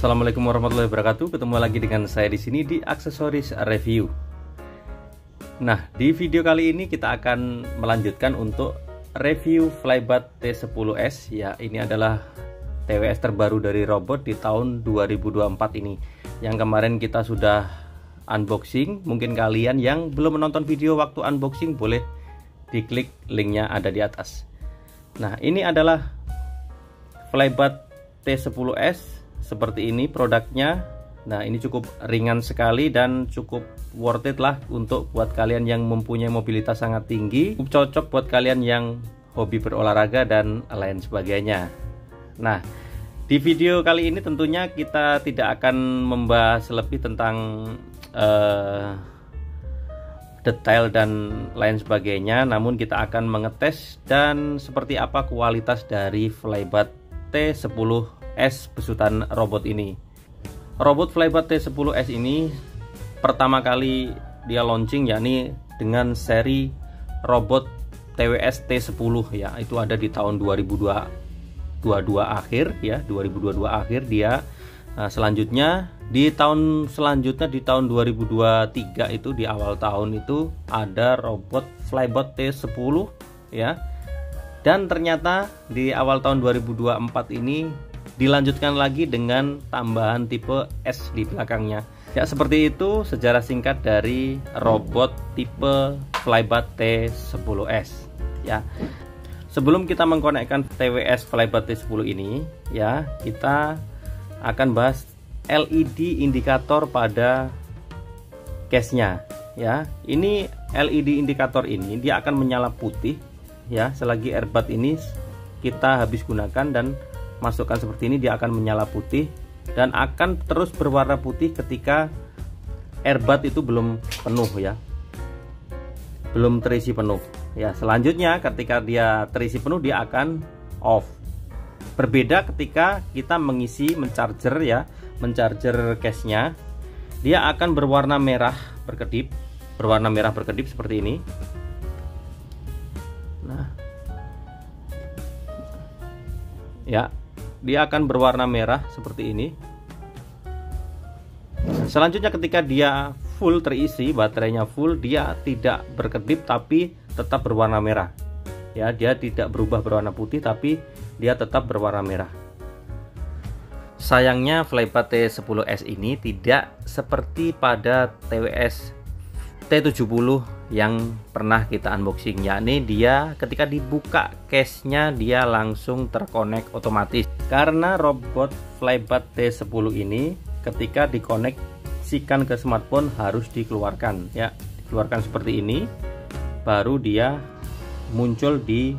Assalamualaikum warahmatullahi wabarakatuh. Ketemu lagi dengan saya di sini di Aksesoris Review. Nah, di video kali ini kita akan melanjutkan untuk review Flybat T10S. Ya, ini adalah TWS terbaru dari Robot di tahun 2024 ini. Yang kemarin kita sudah unboxing. Mungkin kalian yang belum menonton video waktu unboxing boleh diklik linknya ada di atas. Nah, ini adalah Flybat T10S. Seperti ini produknya. Nah, ini cukup ringan sekali dan cukup worth it lah untuk buat kalian yang mempunyai mobilitas sangat tinggi. Cukup cocok buat kalian yang hobi berolahraga dan lain sebagainya. Nah, di video kali ini tentunya kita tidak akan membahas lebih tentang detail dan lain sebagainya, namun kita akan mengetes dan seperti apa kualitas dari Flybat T10S besutan robot ini. Robot Flybat T10S ini pertama kali dia launching yakni dengan seri robot TWS T10 ya, itu ada di tahun 2022 akhir ya, 2022 akhir dia. Nah, selanjutnya di tahun 2023 itu di awal tahun itu ada robot Flybat T10 ya. Dan ternyata di awal tahun 2024 ini dilanjutkan lagi dengan tambahan tipe S di belakangnya. Ya, seperti itu sejarah singkat dari robot tipe Flybat T10S ya. Sebelum kita mengkonekkan TWS Flybat T10 ini ya, kita akan bahas LED indikator pada case-nya ya. Ini LED indikator ini dia akan menyala putih ya, selagi earbud ini kita habis gunakan dan masukkan seperti ini, dia akan menyala putih dan akan terus berwarna putih ketika earbud itu belum penuh ya, belum terisi penuh ya. Selanjutnya ketika dia terisi penuh dia akan off. Berbeda ketika kita mengisi mencarger ya, mencarger case-nya, dia akan berwarna merah berkedip, seperti ini. Nah, ya, dia akan berwarna merah seperti ini. Selanjutnya ketika dia full terisi, baterainya full, dia tidak berkedip tapi tetap berwarna merah ya. Dia tidak berubah berwarna putih tapi dia tetap berwarna merah. Sayangnya Flybat T10S ini tidak seperti pada TWS T70 yang pernah kita unboxing, yakni dia ketika dibuka case-nya dia langsung terkonek otomatis. Karena robot Flybat T10 ini ketika dikoneksikan ke smartphone harus dikeluarkan ya, dikeluarkan seperti ini baru dia muncul di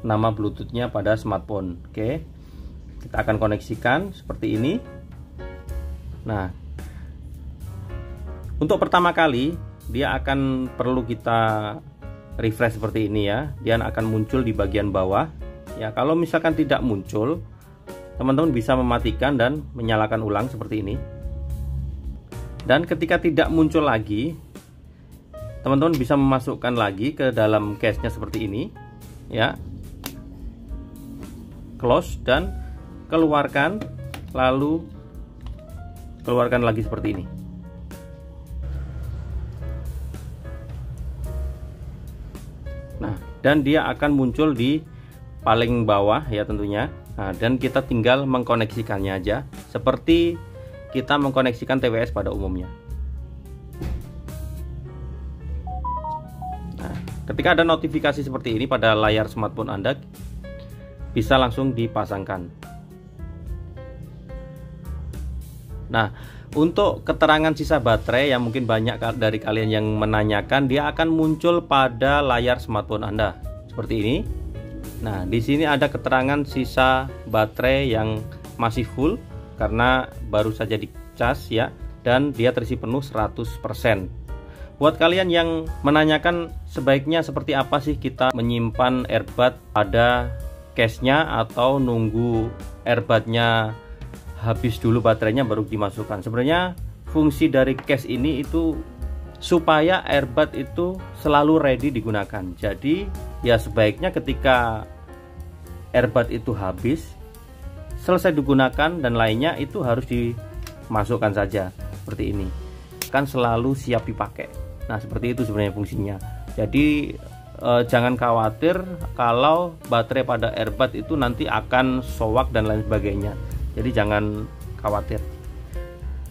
nama Bluetooth-nya pada smartphone. Oke, kita akan koneksikan seperti ini. Nah, untuk pertama kali dia akan perlu kita refresh seperti ini ya. Dia akan muncul di bagian bawah ya. Kalau misalkan tidak muncul, teman-teman bisa mematikan dan menyalakan ulang seperti ini. Dan ketika tidak muncul lagi, teman-teman bisa memasukkan lagi ke dalam case-nya seperti ini ya. Close dan keluarkan, lalu keluarkan lagi seperti ini. Nah, dan dia akan muncul di paling bawah ya tentunya. Nah, dan kita tinggal mengkoneksikannya aja seperti kita mengkoneksikan TWS pada umumnya. Nah, ketika ada notifikasi seperti ini pada layar smartphone Anda, bisa langsung dipasangkan. Nah, untuk keterangan sisa baterai yang mungkin banyak dari kalian yang menanyakan, dia akan muncul pada layar smartphone Anda seperti ini. Nah, di sini ada keterangan sisa baterai yang masih full karena baru saja dicas ya, dan dia terisi penuh 100%. Buat kalian yang menanyakan sebaiknya seperti apa sih kita menyimpan earbud pada case-nya atau nunggu earbudnya habis dulu baterainya baru dimasukkan. Sebenarnya fungsi dari case ini itu supaya earbud itu selalu ready digunakan. Jadi ya sebaiknya ketika earbud itu habis, selesai digunakan dan lainnya itu harus dimasukkan saja seperti ini, kan selalu siap dipakai. Nah seperti itu sebenarnya fungsinya. Jadi jangan khawatir kalau baterai pada earbud itu nanti akan sowak dan lain sebagainya. Jadi jangan khawatir.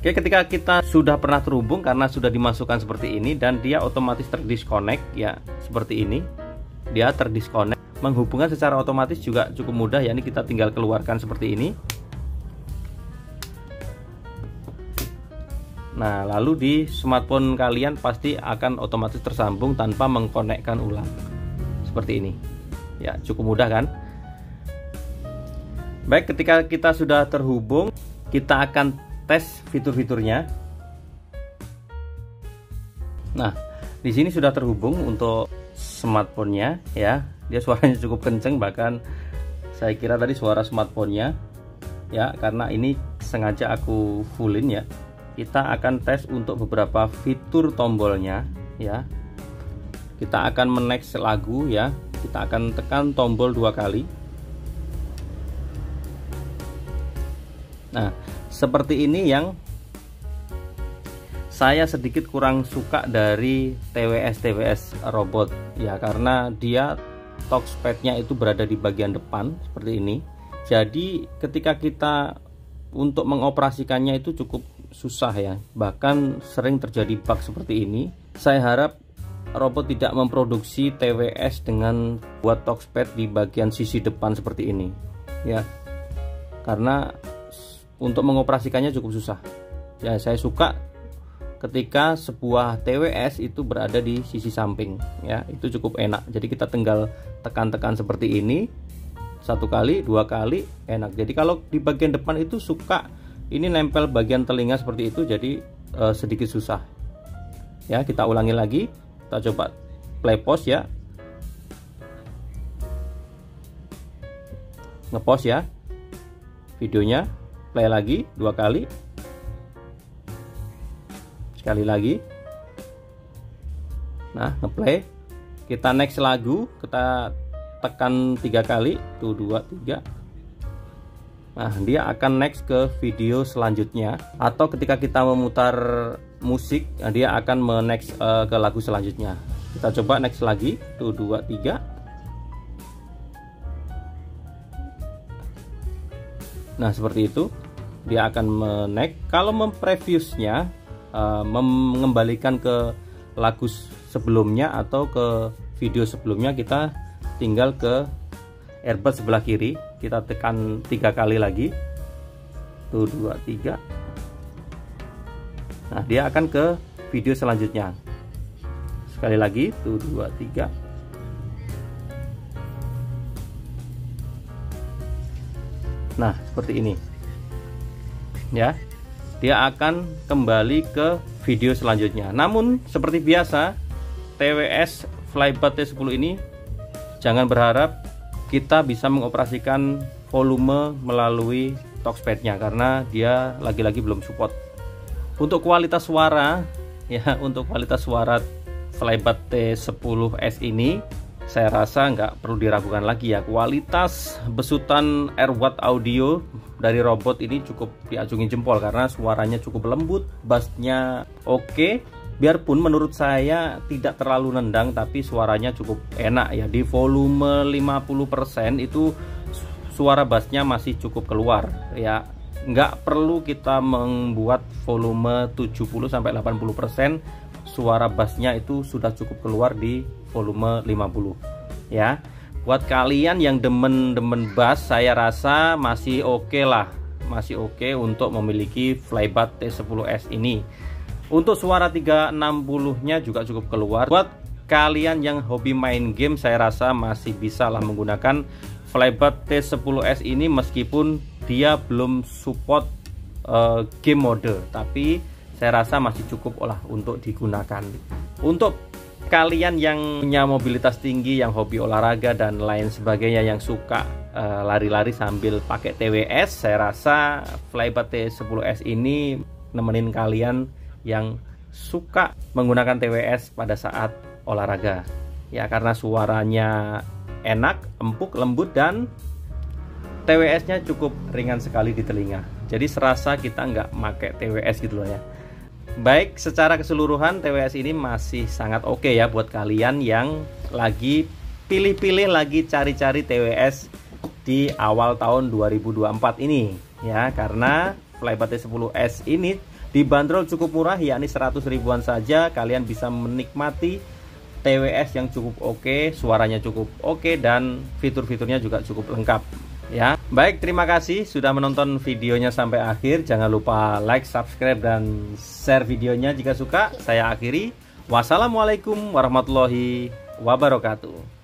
Oke, ketika kita sudah pernah terhubung karena sudah dimasukkan seperti ini dan dia otomatis terdisconnect ya, seperti ini. Dia terdisconnect. Menghubungkan secara otomatis juga cukup mudah, yakni kita tinggal keluarkan seperti ini. Nah, lalu di smartphone kalian pasti akan otomatis tersambung tanpa mengkonekkan ulang. Seperti ini. Ya, cukup mudah kan? Baik, ketika kita sudah terhubung, kita akan tes fitur-fiturnya. Nah, di sini sudah terhubung untuk smartphone-nya ya. Dia suaranya cukup kenceng, bahkan saya kira tadi suara smartphone-nya ya, karena ini sengaja aku fullin ya. Kita akan tes untuk beberapa fitur tombolnya ya. Kita akan menext lagu ya. Kita akan tekan tombol 2 kali. Nah, seperti ini yang saya sedikit kurang suka dari TWS robot ya, karena dia touchpadnya itu berada di bagian depan seperti ini. Jadi ketika kita untuk mengoperasikannya itu cukup susah ya, bahkan sering terjadi bug seperti ini. Saya harap robot tidak memproduksi TWS dengan buat touchpad di bagian sisi depan seperti ini ya, karena untuk mengoperasikannya cukup susah ya. Saya suka ketika sebuah TWS itu berada di sisi samping ya, itu cukup enak. Jadi kita tinggal tekan-tekan seperti ini, 1 kali 2 kali, enak. Jadi kalau di bagian depan itu suka ini nempel bagian telinga seperti itu, jadi sedikit susah ya. Kita ulangi lagi, kita coba play pause ya, nge-pause ya videonya, play lagi 2 kali, sekali lagi, nah ngeplay. Kita next lagu, kita tekan 3 kali, tuh 2 3. Nah dia akan next ke video selanjutnya, atau ketika kita memutar musik, nah, dia akan next ke lagu selanjutnya. Kita coba next lagi, tuh 2 3. Nah seperti itu dia akan menext. Kalau mempreviewsnya, mengembalikan ke lagu sebelumnya atau ke video sebelumnya, kita tinggal ke earbud sebelah kiri, kita tekan 3 kali lagi, tuh 2 3. Nah dia akan ke video selanjutnya, sekali lagi, tuh 2 3. Nah seperti ini ya, dia akan kembali ke video selanjutnya. Namun seperti biasa, TWS FlyBud T10 ini jangan berharap kita bisa mengoperasikan volume melalui touchpadnya, karena dia lagi-lagi belum support. Untuk kualitas suara ya, untuk kualitas suara FlyBud T10s ini saya rasa nggak perlu diragukan lagi ya. Kualitas besutan earwatt audio dari robot ini cukup diacungi jempol, karena suaranya cukup lembut, bassnya oke. Biarpun menurut saya tidak terlalu nendang, tapi suaranya cukup enak ya. Di volume 50% itu suara bassnya masih cukup keluar ya. Nggak perlu kita membuat volume 70-80%, suara bassnya itu sudah cukup keluar di volume 50 ya. Buat kalian yang demen bass, saya rasa masih oke lah, masih oke untuk memiliki FlyBud T10s ini. Untuk suara 360 nya juga cukup keluar. Buat kalian yang hobi main game, saya rasa masih bisa lah menggunakan FlyBud T10s ini, meskipun dia belum support game mode, tapi saya rasa masih cukup lah untuk digunakan. Untuk kalian yang punya mobilitas tinggi, yang hobi olahraga dan lain sebagainya, yang suka lari-lari sambil pakai TWS, saya rasa FlyBud T10s ini nemenin kalian yang suka menggunakan TWS pada saat olahraga ya, karena suaranya enak, empuk, lembut, dan TWS-nya cukup ringan sekali di telinga. Jadi serasa kita nggak pakai TWS gitu loh ya. Baik, secara keseluruhan TWS ini masih sangat oke ya buat kalian yang lagi pilih-pilih, lagi cari-cari TWS di awal tahun 2024 ini ya, karena Flybot T10S ini dibanderol cukup murah, yakni 100 ribuan saja. Kalian bisa menikmati TWS yang cukup oke, suaranya cukup oke, dan fitur-fiturnya juga cukup lengkap ya. Baik, terima kasih sudah menonton videonya sampai akhir. Jangan lupa like, subscribe, dan share videonya jika suka. Saya akhiri. Wassalamualaikum warahmatullahi wabarakatuh.